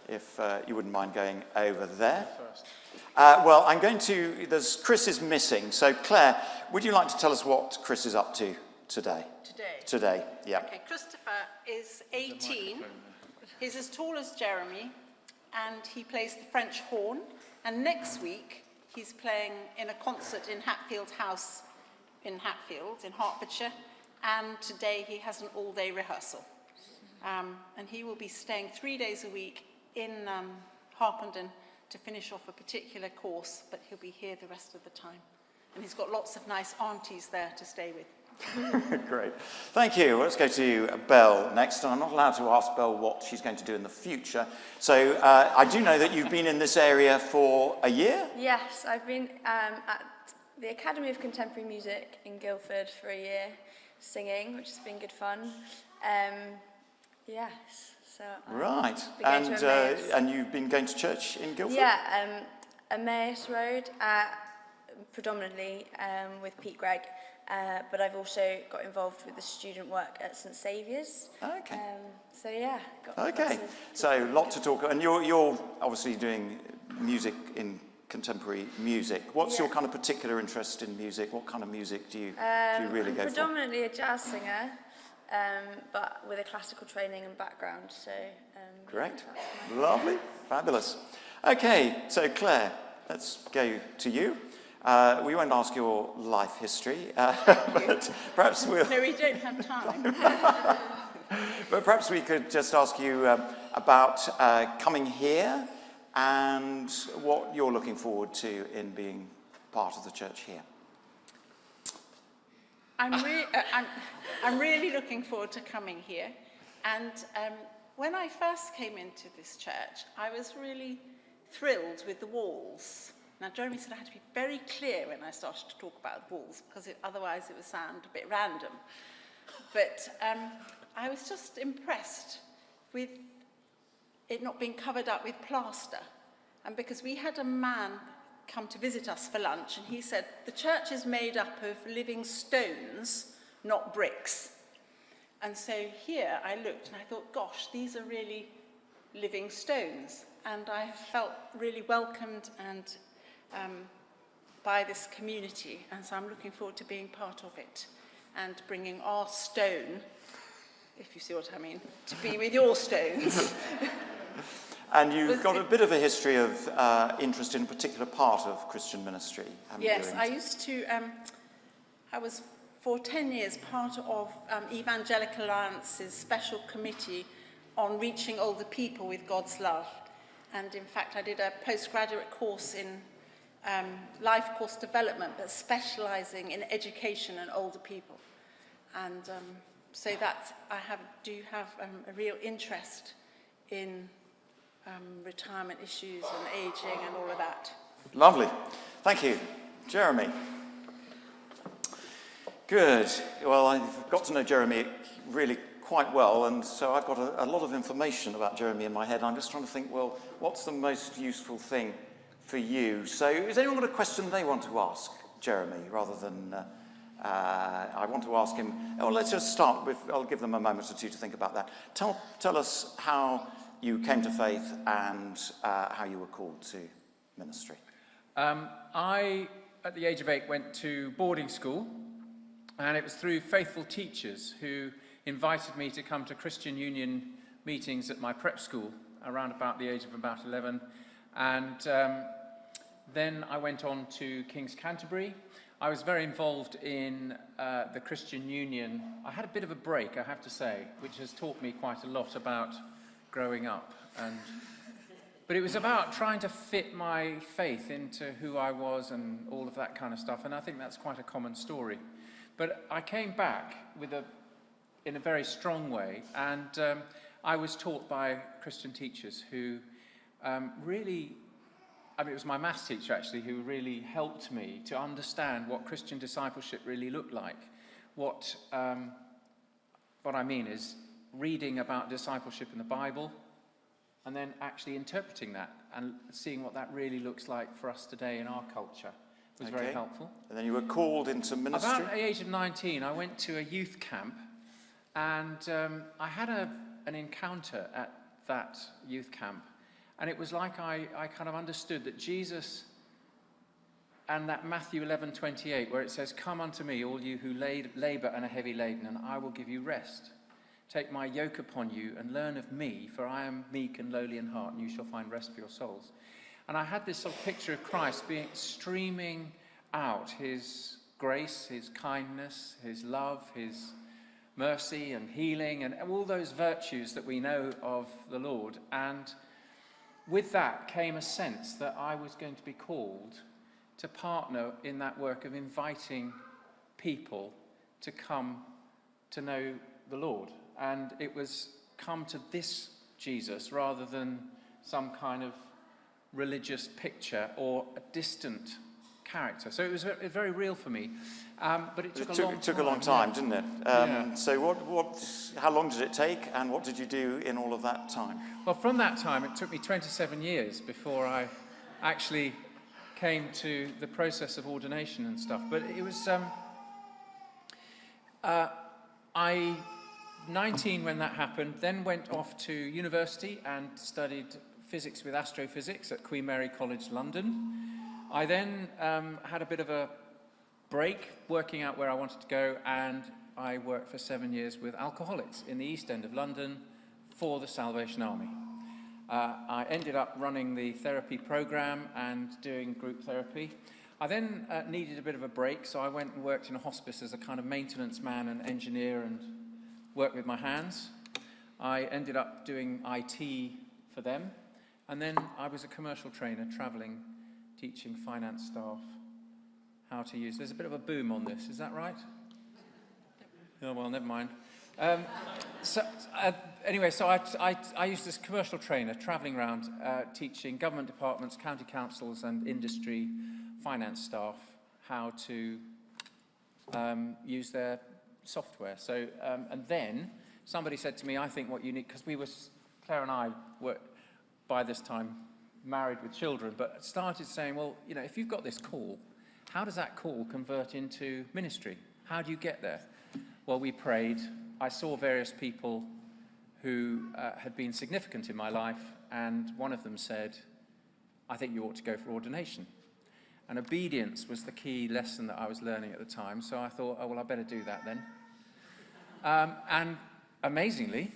if you wouldn't mind going over there. Chris is missing, so Claire, would you like to tell us what Chris is up to today? Today, yeah. Okay, Christopher is 18. He's as tall as Jeremy, and he plays the French horn. And next week, he's playing in a concert in Hatfield House in Hatfield, in Hertfordshire. And today he has an all-day rehearsal. And he will be staying 3 days a week in Harpenden to finish off a particular course, but he'll be here the rest of the time. And he's got lots of nice aunties there to stay with. Great. Thank you. Let's go to Belle next. And I'm not allowed to ask Belle what she's going to do in the future. So I do know that you've been in this area for a year? Yes, I've been at the Academy of Contemporary Music in Guildford for a year, singing, which has been good fun. Yes. So right. And you've been going to church in Guildford? Yeah, Emmaus Road, predominantly with Pete Gregg. But I've also got involved with the student work at St Saviour's. Okay. So yeah. So a lot to talk. And you're obviously doing music in contemporary music. What's your kind of particular interest in music? What kind of music do you really go for? I'm predominantly a jazz singer, but with a classical training and background. So. Great. Lovely. Fabulous. Okay. So Claire, let's go to you. We won't ask your life history, but perhaps we'll... No, we don't have time. But perhaps we could just ask you about coming here and what you're looking forward to in being part of the church here. I'm really looking forward to coming here. And when I first came into this church, I was really thrilled with the walls. Now, Jeremy said I had to be very clear when I started to talk about the walls, because otherwise it would sound a bit random. But I was just impressed with it not being covered up with plaster. And because we had a man come to visit us for lunch, and he said, the church is made up of living stones, not bricks. And so here I looked and I thought, gosh, these are really living stones. And I felt really welcomed and by this community, and so I'm looking forward to being part of it and bringing our stone, if you see what I mean, to be with your stones. And you've got a bit of a history of interest in a particular part of Christian ministry, haven't you? Yes, I used to, I was for 10 years part of Evangelical Alliance's special committee on reaching older people with God's love. And in fact, I did a postgraduate course in life course development, but specialising in education and older people. And so that I do have a real interest in retirement issues and ageing and all of that. Lovely. Thank you. Jeremy. Good. Well, I've got to know Jeremy really quite well, and so I've got a lot of information about Jeremy in my head. I'm just trying to think, well, what's the most useful thing for you? So has anyone got a question they want to ask Jeremy, rather than I want to ask him? Oh, let's just start with, I'll give them a moment or two to think about that. Tell us how you came to faith and how you were called to ministry. I, at the age of 8, went to boarding school, and it was through faithful teachers who invited me to come to Christian Union meetings at my prep school around about the age of about 11. And then I went on to King's Canterbury. I was very involved in the Christian Union. I had a bit of a break, I have to say, which has taught me quite a lot about growing up. But it was about trying to fit my faith into who I was and all of that kind of stuff. And I think that's quite a common story. But I came back in a very strong way, and I was taught by Christian teachers who really, I mean, it was my maths teacher actually who really helped me to understand what Christian discipleship really looked like. What I mean is reading about discipleship in the Bible, and then actually interpreting that and seeing what that really looks like for us today in our culture. It was very helpful. And then you were called into ministry? About the age of 19, I went to a youth camp, and I had an encounter at that youth camp, And it was like I kind of understood that Jesus, and that Matthew 11:28, where it says, "Come unto me, all you who labour and are heavy laden, and I will give you rest. Take my yoke upon you and learn of me, for I am meek and lowly in heart, and you shall find rest for your souls." And I had this sort of picture of Christ being streaming out his grace, his kindness, his love, his mercy and healing, and all those virtues that we know of the Lord. And with that came a sense that I was going to be called to partner in that work of inviting people to come to know the Lord. And it was come to this Jesus rather than some kind of religious picture or a distant character. So it was very real for me. But it took a long time. It took a long time, didn't it? Yeah. So how long did it take, and what did you do in all of that time? Well, from that time, it took me 27 years before I actually came to the process of ordination and stuff. But it was, I 19 when that happened, then went off to university and studied physics with astrophysics at Queen Mary College, London. I then had a bit of a break working out where I wanted to go, and I worked for 7 years with alcoholics in the East End of London for the Salvation Army. I ended up running the therapy program and doing group therapy. I then needed a bit of a break, so I went and worked in a hospice as a kind of maintenance man and engineer and worked with my hands. I ended up doing IT for them, and then I was a commercial trainer travelling, teaching finance staff how to use. There's a bit of a boom on this, is that right? Oh, well, never mind. Anyway, so I used this commercial trainer travelling around teaching government departments, county councils and industry finance staff how to use their software. So, and then somebody said to me, I think what you need, because Claire and I were by this time married with children, but started saying, well, you know, if you've got this call, how does that call convert into ministry? How do you get there? Well, we prayed. I saw various people who had been significant in my life, and one of them said, I think you ought to go for ordination. And obedience was the key lesson that I was learning at the time, so I thought, oh, well, I better do that then. And amazingly,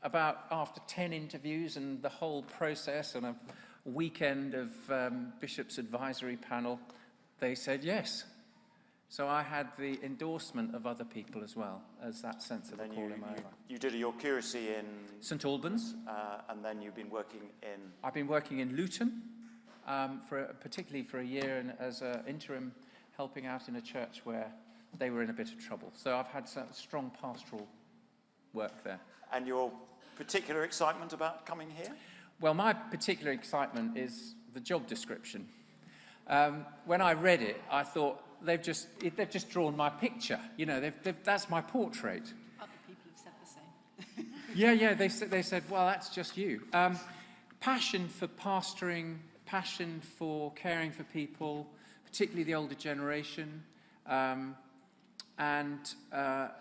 after 10 interviews and the whole process and a weekend of Bishop's advisory panel, they said yes. So I had the endorsement of other people as well as that sense of a call in my life. You did your curacy in St Albans, and then you've been working in... I've been working in Luton, particularly for a year, and as an interim helping out in a church where they were in a bit of trouble. So I've had some strong pastoral work there. And your particular excitement about coming here? Well, my particular excitement is the job description. When I read it, I thought, they've just drawn my picture. You know, that's my portrait. Other people have said the same. Yeah, they said, well, that's just you. Passion for pastoring, passion for caring for people, particularly the older generation. And the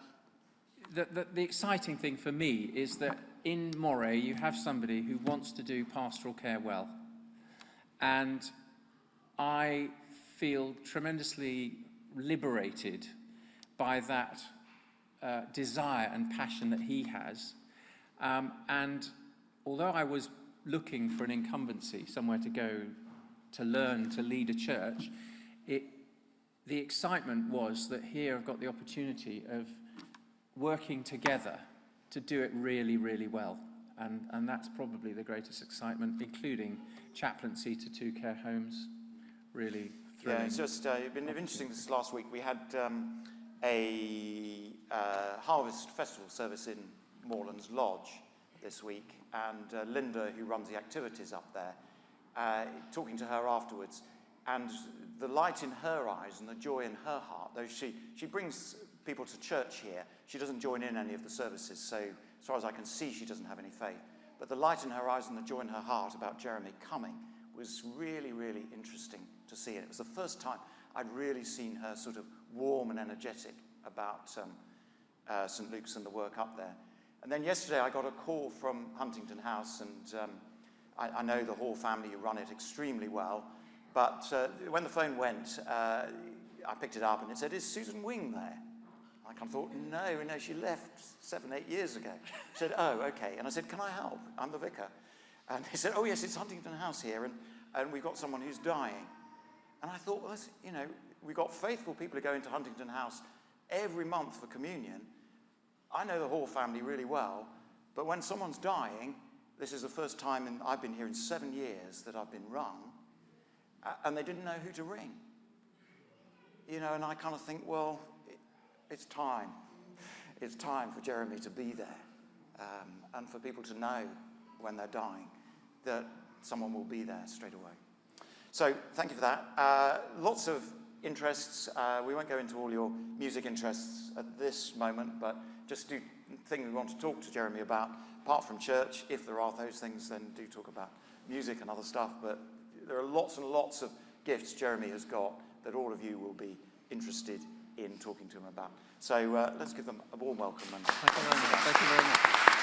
exciting thing for me is that in Moray you have somebody who wants to do pastoral care well. And I feel tremendously liberated by that desire and passion that he has. And although I was looking for an incumbency, somewhere to go to learn to lead a church, the excitement was that here I've got the opportunity of working together to do it really, really well. And that's probably the greatest excitement, including chaplaincy to 2 care homes. Really thrilling. Yeah, it's just it's been interesting this last week. We had a Harvest Festival service in Moorlands Lodge this week, and Linda, who runs the activities up there, talking to her afterwards, and the light in her eyes and the joy in her heart, though she brings people to church here, she doesn't join in any of the services, so as far as I can see, she doesn't have any faith. But the light in her eyes and the joy in her heart about Jeremy coming was really, really interesting to see. And it was the first time I'd really seen her sort of warm and energetic about St Luke's and the work up there. And then yesterday I got a call from Huntington House, and I know the Hall family who run it extremely well, but when the phone went, I picked it up and it said, "Is Susan Wing there?" I kind of thought, no, she left 7-8 years ago. She said, "Oh, okay." And I said, "Can I help? I'm the vicar." And he said, "Oh, yes, it's Huntington House here, and we've got someone who's dying." And I thought, well, we've got faithful people who go into Huntington House every month for communion. I know the Hall family really well, but when someone's dying, this is the first time I've been here in 7 years that I've been rung, and they didn't know who to ring. And I kind of think, well, it's time. It's time for Jeremy to be there, and for people to know when they're dying that someone will be there straight away. So thank you for that. Lots of interests. We won't go into all your music interests at this moment, but just do things we want to talk to Jeremy about. Apart from church, if there are those things, then do talk about music and other stuff. But there are lots and lots of gifts Jeremy has got that all of you will be interested in talking to him about. So let's give them a warm welcome. Thank you very much.